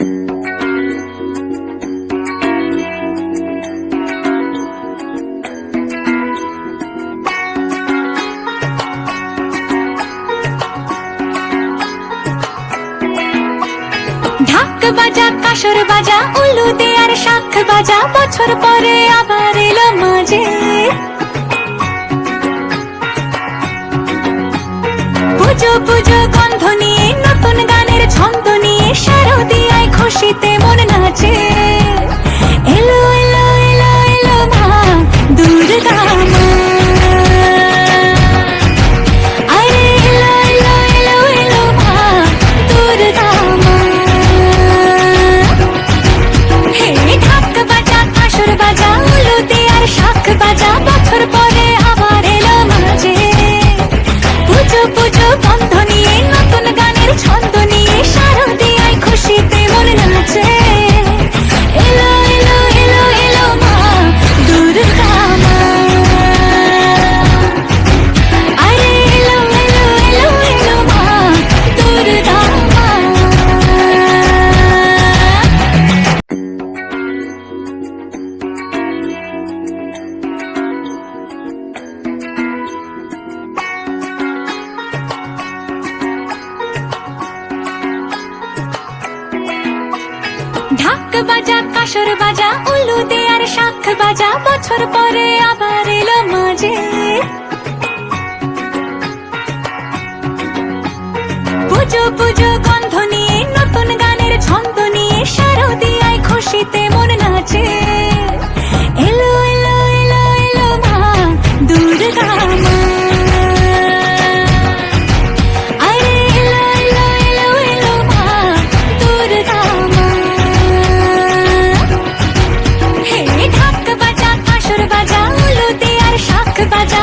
ঢাক বাজা কাসর বাজা উলু দে আর শাখ বাজা, বছর পরে আবার এলো মাঝে। পুজো পুজো গন্ধ নিয়ে নতুন গানের ছন্দ নিয়ে শারদিয়ায় খুশিতে মন নাচে। এলো এলো এলো এলো মা দুর্গা মা, আরে এলো এলো এলো এলো মা দুর্গা মা। হে ঢাক বাজা কাসর বাজা উলু দে আর শাখ বাজা, বছর পরে আবার এলো মাঝে। পুজো পুজো গন্ধ নিয়ে নতুন গানের ছন্দ নিয়ে শারদিয়ায় খুশিতে মন নাচে। এলো এলো এলো এলো মা দুর্গা মা, আরে এলো এলো এলো এলো মা দুর্গা মা। ঢাক বাজা কাসর বাজা উলু দে আর শাখ বাজা, বছর পরে আবার এলো মাঝে। পুজো পুজো গন্ধ নিয়ে নতুন গানের ছন্দ নিয়ে শারদিয়ায় খুশিতে মন নাচে। এলো এলো এলো এলো মা দুর্গা মা, আরে এলো এলো এলো এলো মা দুর্গা মা। হে ঢাক বাজা কাসর বাজা উলু দে আর শাখ বাজা,